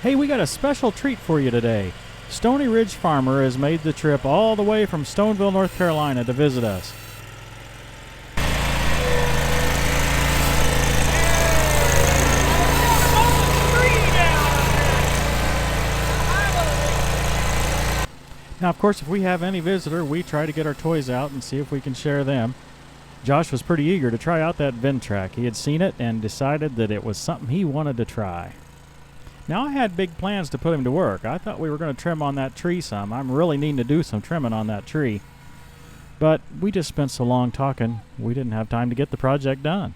Hey, we got a special treat for you today. Stoney Ridge Farmer has made the trip all the way from Stoneville, North Carolina to visit us. Now, of course, if we have any visitor, we try to get our toys out and see if we can share them. Josh was pretty eager to try out that Ventrac. He had seen it and decided that it was something he wanted to try. Now, I had big plans to put him to work. I thought we were going to trim on that tree some. I'm really needing to do some trimming on that tree. But we just spent so long talking, we didn't have time to get the project done.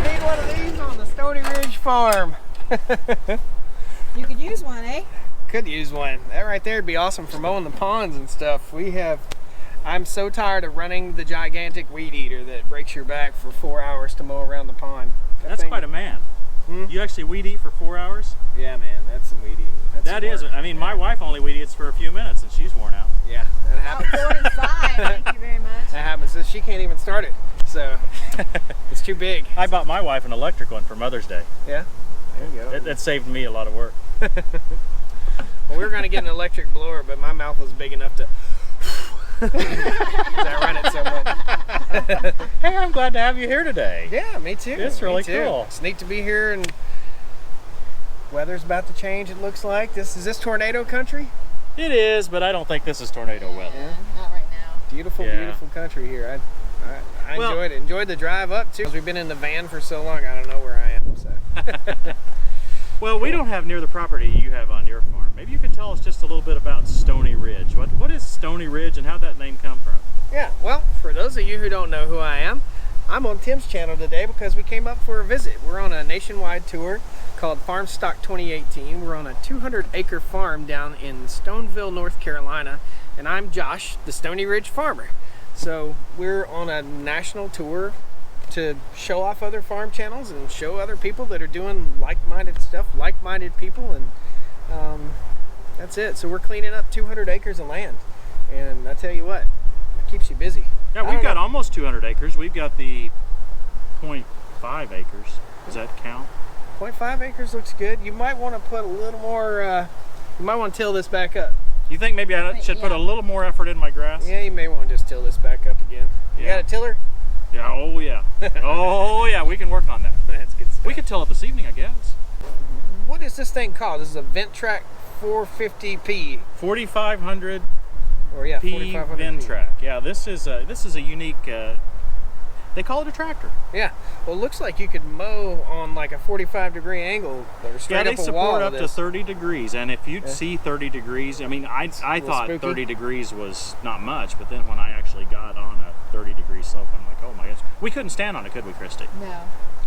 Need one of these on the Stoney Ridge Farm. You could use one, eh? Could use one. That right there would be awesome for mowing the ponds and stuff. I'm so tired of running the gigantic weed eater that breaks your back for 4 hours to mow around the pond. That's quite a man. You actually weed eat for 4 hours? Yeah, man, that's some weed eating. That is. I mean, my wife only weed eats for a few minutes and she's worn out. Yeah, that happens. About 45, thank you very much. That happens. She can't even start it, so it's too big. I bought my wife an electric one for Mother's Day. Yeah, there you go. That saved me a lot of work. Well, we were going to get an electric blower, but my mouth was big enough to because I run it so much. Hey, I'm glad to have you here today. Yeah, me too. It's really Me too. cool. It's neat to be here, and weather's about to change, it looks like. Is this tornado country? It is, but I don't think this is tornado weather. Yeah. Not right now. Beautiful, Yeah. beautiful country here. I Well- enjoyed it. Enjoyed the drive up, too. We've been in the van for so long, I don't know where I am. So. Well, we don't have near the property you have on your farm. Maybe you could tell us just a little bit about Stoney Ridge. What is Stoney Ridge and how'd that name come from? Yeah, well, for those of you who don't know who I am, I'm on Tim's channel today because we came up for a visit. We're on a nationwide tour called Farm Stock 2018. We're on a 200-acre farm down in Stoneville, North Carolina, and I'm Josh, the Stoney Ridge Farmer. So we're on a national tour to show off other farm channels and show other people that are doing like-minded stuff, like-minded people, and that's it. So we're cleaning up 200 acres of land, and I tell you what, it keeps you busy. Yeah, we've got almost 200 acres. We've got the 0.5 acres. Does that count? 0.5 acres looks good. You might want to put a little more, you might want to till this back up. You think maybe I should put a little more effort in my grass? Yeah, you may want to just till this back up again. You got a tiller? Yeah, oh yeah. Oh yeah, we can work on that. That's good stuff. We could till it this evening, I guess. What is this thing called? This is a Ventrac 450P. 4500 Or yeah, P 4500 Ventrac. Yeah, this is a unique. They call it a tractor. Yeah. Well, it looks like you could mow on like a 45-degree angle or straight Yeah, up they a wall. support up to 30 degrees, and if you'd see 30 degrees, I mean, I thought spooky. 30 degrees was not much, but then when I actually got on a 30-degree slope, I'm like, oh my gosh, we couldn't stand on it, could we, Christy? No.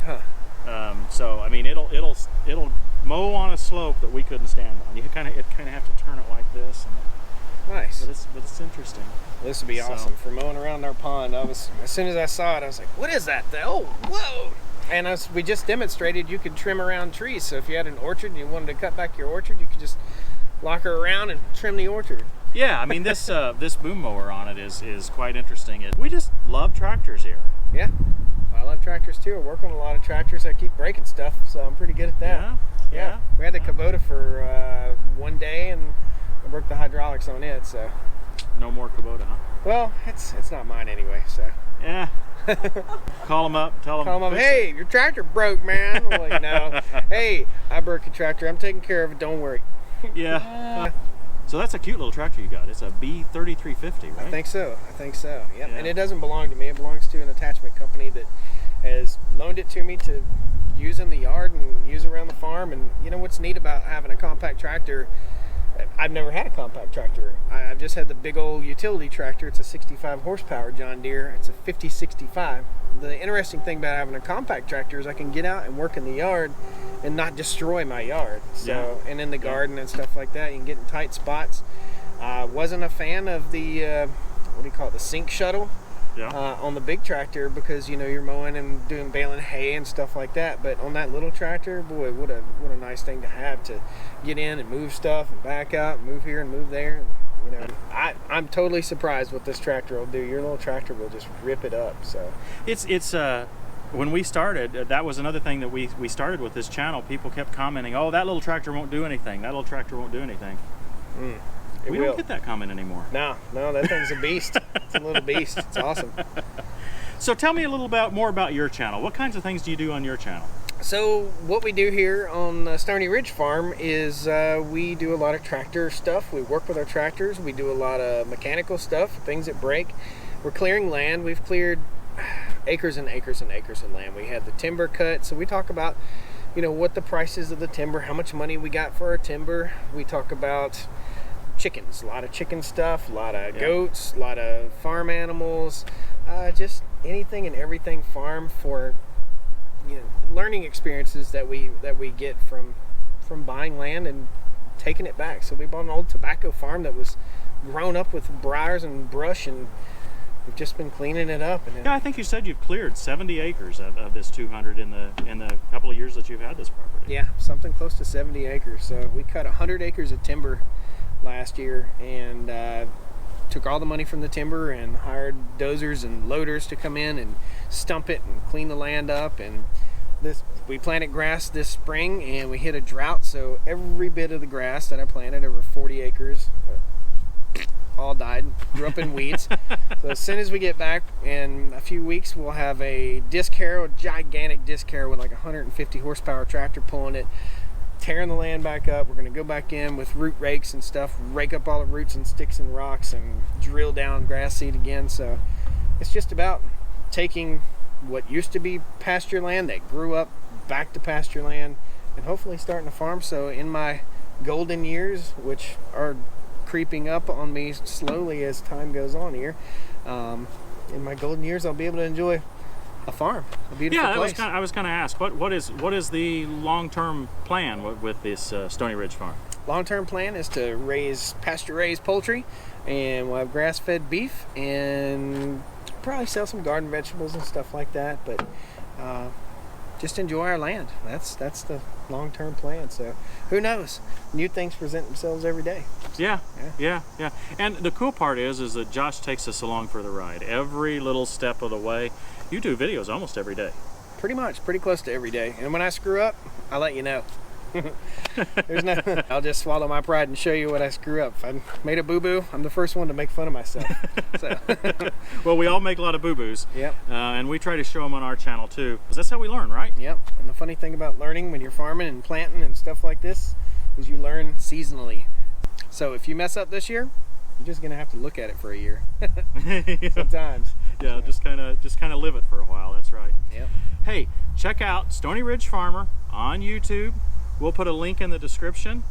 Huh. So I mean, it'll mow on a slope that we couldn't stand on. You kind of have to turn it like this, Nice. but it's interesting. This would be awesome for mowing around our pond. As soon as I saw it, I was like, what is that? Oh, whoa. And we just demonstrated you could trim around trees. So if you had an orchard and you wanted to cut back your orchard, you could just lock her around and trim the orchard. Yeah, I mean, this this boom mower on it is quite interesting. We just love tractors here. Yeah. I love tractors too. I work on a lot of tractors. I keep breaking stuff, so I'm pretty good at that. Yeah. We had the Kubota for 1 day, and I broke the hydraulics on it, so. No more Kubota, huh? Well, it's not mine anyway, so. Yeah. Call them up, tell them. Hey, your tractor broke, man. I'm like, no. Hey, I broke your tractor. I'm taking care of it. Don't worry. Yeah. So that's a cute little tractor you got. It's a B3350, right? I think so. Yep. Yeah. And it doesn't belong to me. It belongs to an attachment company that has loaned it to me to use in the yard and use around the farm. And you know what's neat about having a compact tractor? I've never had a compact tractor. I've just had the big old utility tractor. It's a 65 horsepower John Deere. It's a 5065. The interesting thing about having a compact tractor is I can get out and work in the yard and not destroy my yard. So, and in the garden and stuff like that, you can get in tight spots. Wasn't a fan of the, what do you call it, the sink shuttle. On the big tractor because you're mowing and doing baling hay and stuff like that. But on that little tractor, boy, what a nice thing to have to get in and move stuff and back out and move here and move there. And, I'm totally surprised what this tractor will do. Your little tractor will just rip it up. So It's when we started, that was another thing that we started with this channel. People kept commenting, "Oh, that little tractor won't do anything. That little tractor won't do anything." We don't get that comment anymore. No, that thing's a beast. It's a little beast. It's awesome. So tell me a little more about your channel. What kinds of things do you do on your channel? So what we do here on Stoney Ridge Farm is we do a lot of tractor stuff. We work with our tractors. We do a lot of mechanical stuff, things that break. We're clearing land. We've cleared acres and acres and acres of land. We had the timber cut. So we talk about, what the prices of the timber, how much money we got for our timber. We talk about chickens, a lot of chicken stuff, a lot of goats, a lot of farm animals, just anything and everything farm for learning experiences that we get from buying land and taking it back. So we bought an old tobacco farm that was grown up with briars and brush, and we've just been cleaning it up. And I think you said you've cleared 70 acres of this 200 in the couple of years that you've had this property. Yeah, something close to 70 acres. So we cut 100 acres of timber last year, and took all the money from the timber and hired dozers and loaders to come in and stump it and clean the land up. And we planted grass this spring, and we hit a drought, so every bit of the grass that I planted, over 40 acres, all died, grew up in weeds. So as soon as we get back in a few weeks, we'll have a disc harrow, a gigantic disc harrow with like 150 horsepower tractor pulling it, tearing the land back up. We're going to go back in with root rakes and stuff, rake up all the roots and sticks and rocks, and drill down grass seed again. So it's just about taking what used to be pasture land that grew up back to pasture land, and hopefully starting a farm. So in my golden years, which are creeping up on me slowly as time goes on here, in my golden years, I'll be able to enjoy a farm, a beautiful place. I was going to ask, what is the long-term plan with this Stoney Ridge Farm? Long-term plan is to pasture-raised poultry, and we'll have grass-fed beef, and probably sell some garden vegetables and stuff like that. But just enjoy our land. That's the long-term plan. So who knows? New things present themselves every day. Yeah. And the cool part is that Josh takes us along for the ride every little step of the way. You do videos almost every day. Pretty much, pretty close to every day. And when I screw up, I'll let you know. I'll just swallow my pride and show you what I screw up. If I made a boo-boo, I'm the first one to make fun of myself. So. Well, we all make a lot of boo-boos. Yep. And we try to show them on our channel too, because that's how we learn, right? Yep. And the funny thing about learning when you're farming and planting and stuff like this is you learn seasonally. So if you mess up this year, you're just gonna have to look at it for a year. Sometimes. Yeah, just kind of live it for a while. That's right. Yep. Hey, check out Stoney Ridge Farmer on YouTube. We'll put a link in the description.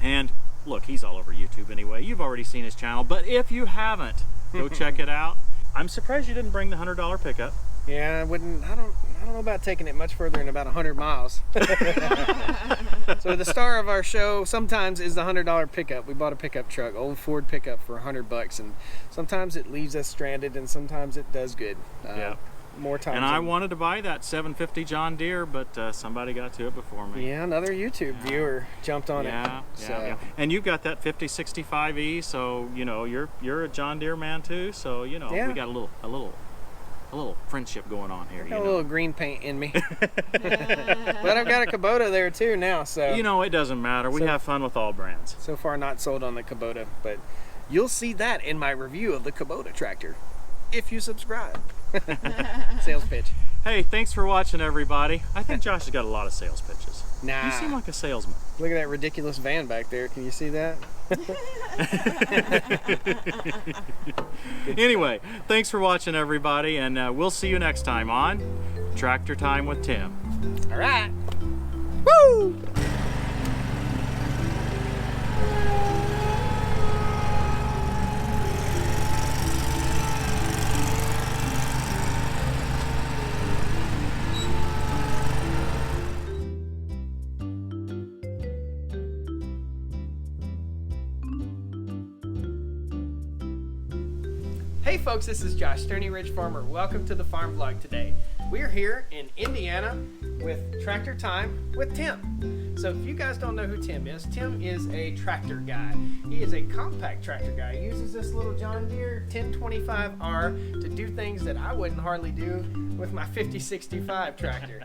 And look, he's all over YouTube anyway. You've already seen his channel, but if you haven't, go check it out. I'm surprised you didn't bring the $100 pickup. Yeah, I wouldn't. I don't know about taking it much further than about 100 miles. So the star of our show sometimes is the $100 pickup. We bought a pickup truck, old Ford pickup, for $100, and sometimes it leaves us stranded, and sometimes it does good. Yeah. More times. And I wanted to buy that 750 John Deere, but somebody got to it before me. Yeah, another YouTube viewer jumped on it. Yeah. And you've got that 5065E, so you're a John Deere man too. So we got a little friendship going on here. Got a little green paint in me. But I've got a Kubota there too now, so it doesn't matter. We have fun with all brands. So far not sold on the Kubota, but you'll see that in my review of the Kubota tractor if you subscribe. Sales pitch. Hey, thanks for watching, everybody. I think Josh has got a lot of sales pitches. Nah. You seem like a salesman. Look at that ridiculous van back there. Can you see that? Anyway, thanks for watching, everybody, and we'll see you next time on Tractor Time with Tim. All right. Woo! Hey folks, this is Josh, Stoney Ridge Farmer. Welcome to the farm vlog today. We're here in Indiana with Tractor Time with Tim. So if you guys don't know who Tim is a tractor guy. He is a compact tractor guy. He uses this little John Deere 1025R to do things that I wouldn't hardly do with my 5065 tractor.